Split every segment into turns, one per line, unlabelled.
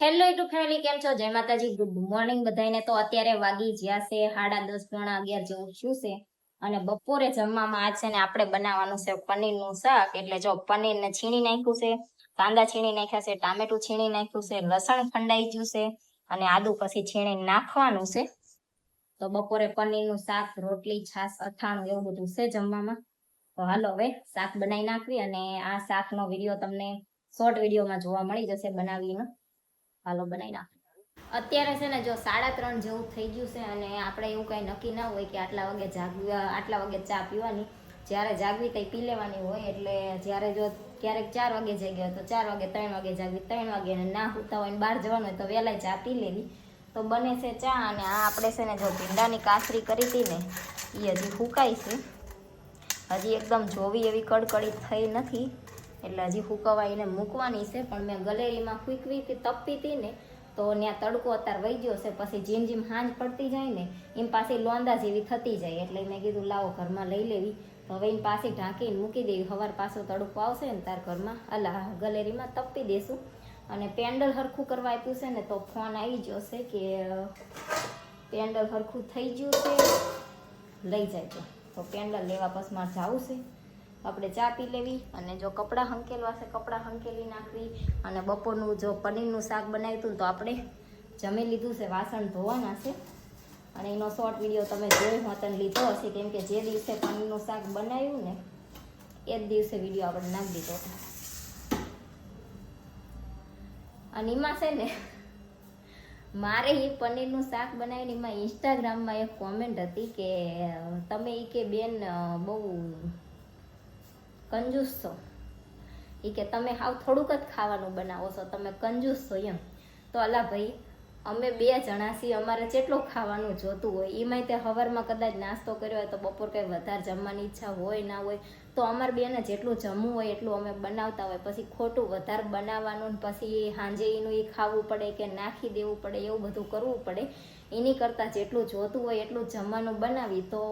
Hello YouTube family, કેમ છો? જય માતાજી, ગુડ મોર્નિંગ બધાને. તો અત્યારે વાગી જ્યાં છે 10:30 પોણા 11 જેવું થયું છે. અને બપોરે જમવામાં આજ છે ને આપણે બનાવવાનું છે પનીરનું શાક. એટલે જો પનીરને છીણી નાખ્યું છે, કાંદા છીણી નાખ્યા છે, ટામેટું છીણી નાખ્યું છે, લસણ ખંડાઈ ગયું છે અને આદુ પછી છીણી નાખવાનું છે. તો બપોરે પનીરનું શાક, રોટલી, છાશ, અથાણું એવું બધું છે જમવામાં. તો હાલો હવે શાક બનાવી નાખવી અને આ શાકનો વિડીયો તમને શોર્ટ વિડીયોમાં જોવા મળી જશે બનાવીને. હાલો બનાવી નાખ. અત્યારે છે ને જો 3:30 જેવું થઈ ગયું છે અને આપણે એવું કઈ નક્કી ના હોય કે આટલા વાગે જાગવા, આટલા વાગે ચા પીવાની. જ્યારે જાગવી તઈ પી લેવાની હોય. એટલે જ્યારે જો ક્યારેક 4 વાગે જાગ્યા તો 4 વાગે, 3 વાગે જાગવી 3 વાગે, અને ના હોતા હોય ને બહાર જવાનું હોય તો વહેલા ચા પી લેવી. તો બને છે ચા. અને આ આપણે છે ને જો ભીંડાની કાસરી કરી હતી ને એ હજી ફૂકાય છે. હજી એકદમ જોવી એવી કડકડી થઈ નથી, એટલે હજી ફૂકવાઈને મૂકવાની છે. પણ મેં ગલેરીમાં ફૂકવી હતી, તપી હતી ને, તો ત્યાં તડકો અત્યારે વહી ગયો છે. પછી જેમ જેમ હાંજ પડતી જાય ને એમ પાછી લોંદા જેવી થતી જાય. એટલે મેં કીધું લાવો ઘરમાં લઈ લેવી. તો હવે એને પાછી ઢાંકીને મૂકી દેવી. સવાર પાછો તડકો આવશે ને તાર ઘરમાં ગલેરીમાં તપી દેશું. અને પેન્ડલ હરખું કરવા આપ્યું છે ને, તો ફોન આવી ગયો છે કે પેન્ડલ હરખું થઈ ગયું છે, લઈ જાય. તો પેન્ડલ લેવા પછી મારે જવું છે. આપણે ચા પી લેવી અને જો કપડાં હંકેલવા છે કપડાં હંકેલી નાખવી. અને બપોરનું જો પનીરનું શાક બનાવ્યું હતું તો આપણે જમી લીધું છે, વાસણ ધોવાના છે. અને એનો શોર્ટ વિડીયો તમે જોઈ હોતને લીધો હશે, કેમ કે જે દિવસે પનીરનું શાક બનાવ્યું ને એ જ દિવસે વિડીયો આપણે નાખી દીધો હતો. અને એમાં છે ને મારે એ પનીરનું શાક બનાવીને એમાં ઇન્સ્ટાગ્રામમાં એક કોમેન્ટ હતી કે તમે એ કે બેન બહુ કંજૂસ છો. એ કે તમે હાવ થોડુંક જ ખાવાનું બનાવો છો, તમે કંજૂસ છો એમ. તો અલા ભાઈ, અમે 2 જણા છીએ, અમારે જેટલું ખાવાનું જોતું હોય. એમાંય તે સવારમાં કદાચ નાસ્તો કર્યો હોય તો બપોર કંઈ વધારે જમવાની ઈચ્છા હોય ના હોય તો અમારે બેને જેટલું જમવું હોય એટલું અમે બનાવતા હોય. પછી ખોટું વધારે બનાવવાનું, પછી સાંજે એનું એ ખાવું પડે કે નાખી દેવું પડે, એવું બધું કરવું પડે. એની કરતાં જેટલું જોતું હોય એટલું જમવાનું બનાવી તો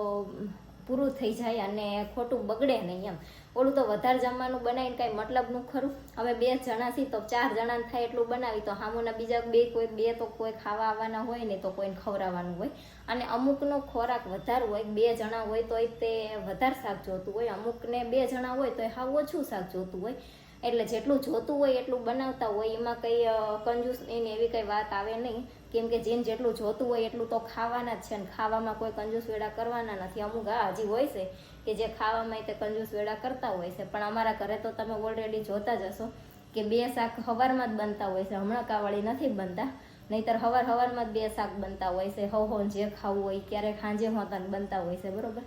પૂરું થઈ જાય અને ખોટું બગડે નહીં એમ. ઓલું તો વધારે જમવાનું બનાવીને કાંઈ મતલબનું ખરું. અમે 2 જણા છીએ તો 4 જણાને થાય એટલું બનાવી, તો સામુના બીજા બે તો કોઈ ખાવા આવવાના હોય ને તો કોઈને ખવડાવવાનું હોય. અને અમુકનો ખોરાક વધારે હોય, 2 જણા હોય તો તે વધારે શાક જોતું હોય, અમુકને 2 જણા હોય તો હાવ ઓછું શાક જોતું હોય. એટલે જેટલું જોતું હોય એટલું બનાવતા હોય. એમાં કંઈ કંજૂસ એની એવી કંઈ વાત આવે નહીં, કેમ કે જેને જેટલું જોતું હોય એટલું તો ખાવાના જ છે. ને ખાવામાં કોઈ કંજૂસ વેડા કરવાના નથી. અમુક હજી હોય છે કે જે ખાવામાં તે કંજૂસ વેડા કરતા હોય છે. પણ અમારા ઘરે તો તમે ઓલરેડી જોતા જ હશો કે 2 શાક સવારમાં જ બનતા હોય છે. હમણાં કાવાળી નથી બનતા, નહીંતર સવારમાં જ 2 શાક બનતા હોય છે. હવ જે ખાવું હોય ક્યારેક સાંજે હોતા બનતા હોય છે, બરોબર.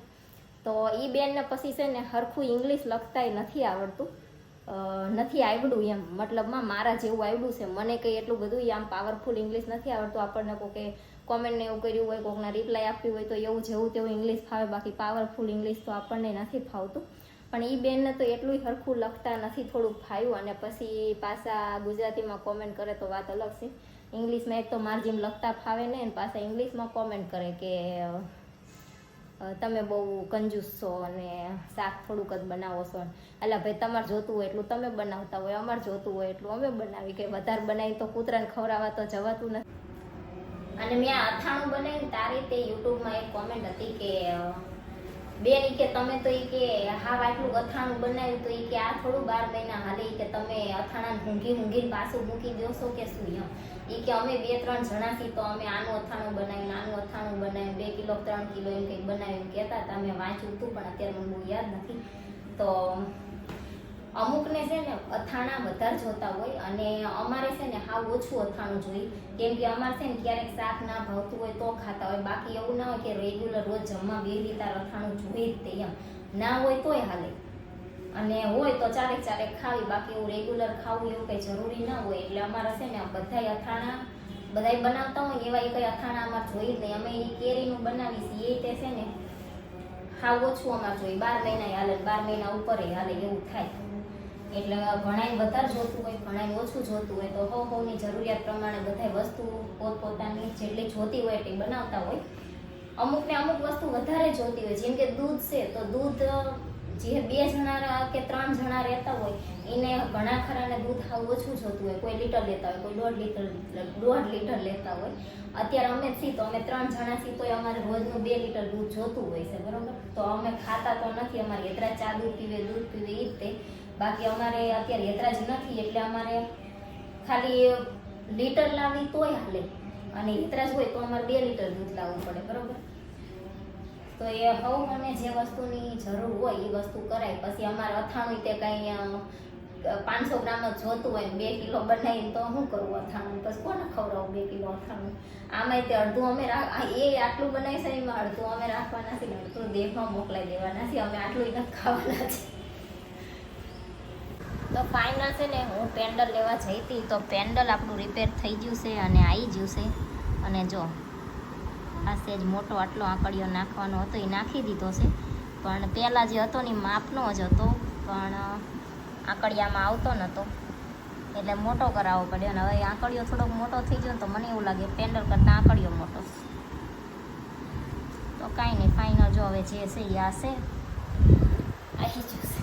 તો એ બેનને પછી છે ને હરખું ઇંગ્લિશ લખતાય નથી આવડતું, નથી આવડ્યું એમ. મતલબમાં મારા જેવું આવડ્યું છે, મને કંઈ એટલું બધું આમ પાવરફુલ ઇંગ્લિશ નથી આવડતું. આપણને કોઈ કોમેન્ટને એવું કર્યું હોય, કોઈકના રિપ્લાય આપ્યું હોય તો એવું જેવું તેવું ઇંગ્લિશ ફાવે, બાકી પાવરફુલ ઇંગ્લિશ તો આપણને નથી ફાવતું. પણ એ બેનને તો એટલું હરખું લખતા નથી, થોડુંક ફાવ્યું. અને પછી પાછા ગુજરાતીમાં કોમેન્ટ કરે તો વાત અલગ છે. ઇંગ્લિશમાં એક તો મારે જેમ લખતા ફાવે ને, પાછા ઇંગ્લિશમાં કોમેન્ટ કરે કે તમે બહુ કંજૂસ છો અને શાક થોડુંક જ બનાવો છો. એટલે ભાઈ, તમારે જોતું હોય એટલું તમે બનાવતા હોય, અમારે જોતું હોય એટલું અમે બનાવી. કે વધારે બનાવી તો કૂતરાને ખવડાવવા તો જવાતું નથી. અને મેં આ અથાણું બનાવ્યું તારી તે યુટ્યુબમાં એક કોમેન્ટ હતી કે બેન કે તમે તો કે હા આટલું અથાણું બનાવ્યું તો કે આ થોડું 12 મહિના હાલે કે તમે અથાણા ઊંઘી પાછું મૂકી દો છો કે શું એમ. કે અમે 2-3 જણા છીએ તો અમે આનું અથાણું બનાવ્યું 2 કિલો 3 કિલો એમ કંઈક બનાવ્યું કહેતા હતા. અમે વાંચ્યું હતું પણ અત્યારે મને બહુ યાદ નથી. તો અમુકને છે ને અથાણા વધારે જોતા હોય અને અમારે છે ને હાવ ઓછું અથાણું જોઈએ. કેમ કે અમારે છે ને ક્યારેક શાક ના ભાવતું હોય તો ખાતા હોય, બાકી એવું ના હોય કે રેગ્યુલર રોજ જમવા બેસી તાર અથાણું જોઈએ જ તે એમ. ના હોય તોય હાલે અને હોય તો ચારેક ખાવી, બાકી એવું રેગ્યુલર ખાવું એવું કંઈ જરૂરી ના હોય. એટલે અમારે છે ને બધાય અથાણા બધાય બનાવતા હોય એવા કંઈ અથાણા અમારે જોઈએ જ નહીં. અમે એ કેરીનું બનાવી છીએ એ તે છે ને હાવ ઓછું અમારે જોઈએ. 12 મહિના હાલે, 12 મહિના ઉપર હાલે એવું થાય. એટલે ઘણાય વધારે જોતું હોય, ઘણાય ઓછું જોતું હોય. તો હોની જરૂરિયાત પ્રમાણે બધાય વસ્તુ પોતપોતાની જેટલી જોતી હોય એટલી બનાવતા હોય. અમુકને અમુક વસ્તુ વધારે જોતી હોય, જેમ કે દૂધ છે તો દૂધ જે 2 જણા કે 3 જણા રહેતા હોય એને ઘણા ખરાને દૂધ હાવ ઓછું જોતું હોય, કોઈ લીટર લેતા હોય, કોઈ 1.5 લીટર લેતા હોય. અત્યારે અમે છીએ તો અમે 3 જણા છીએ તો અમારે રોજનું 2 લીટર દૂધ જોતું હોય છે, બરોબર. તો અમે ખાતા તો નથી, અમારે હેતરા ચા દૂધ પીવે એ જ તે. બાકી અમારે અત્યારે હેતરા જ નથી એટલે અમારે ખાલી લીટર લાવી તોય હાલે, અને હેતરા જ હોય તો અમારે 2 લીટર દૂધ લાવવું પડે, બરોબર. તો એ હવે મને જે વસ્તુની જરૂર હોય એ વસ્તુ કરાય. પછી અમારે અથાણું તે કંઈ 500 ગ્રામ જ જોતું હોય, 2 કિલો બનાવીને તો શું કરવું અથાણું, પછી કોને ખવડાવું 2 કિલો અથાણું. આમાંય તે અડધું અમે આટલું બનાવી છે, એમાં અડધું અમે રાખવાના છે ને અડધું દેહમાં મોકલાઈ દેવાના છે. અમે આટલું નથી ખાવાના છે. તો ફાઇનલ છે ને હું પેન્ડલ લેવા જઈ હતી તો પેન્ડલ આપણું રિપેર થઈ ગયું છે અને આવી ગયું છે. અને જો આ સેજ મોટો આટલો આંકડીઓ નાખવાનો હતો એ નાખી દીધો છે, પણ પહેલાં જે હતો ને માપનો જ હતો, પણ આંકડિયામાં આવતો નહોતો એટલે મોટો કરાવવો પડ્યો. અને હવે આંકડીઓ થોડોક મોટો થઈ ગયો તો મને એવું લાગે પેન્ડલ કરતાં આંકડીઓ મોટો. તો કાંઈ નહીં, ફાઇનલ જો હવે જે છે એ આ છે આવી જશે.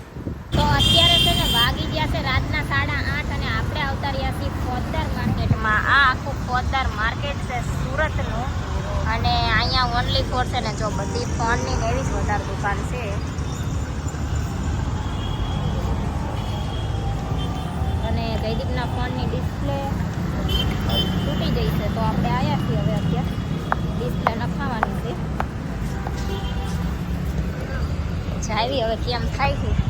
તો અત્યારે છે ને વાગી ગયા છે રાતના 8:30 અને આપણે આવતા રહ્યા છીએ પોદ્દાર માર્કેટમાં. આ આખું પોદ્દાર માર્કેટ છે સુરતનું, અને અહીંયા ઓનલી ફોર છે ને જો બધી ફોનની એવી જ વધારે દુકાન છે. અને જયદીપના ફોનની ડિસ્પ્લે તૂટી ગઈ છે તો આપણે આવ્યા છીએ હવે અત્યારે ડિસ્પ્લે નખાવાની છે. જાવી હવે કેમ થાય છે.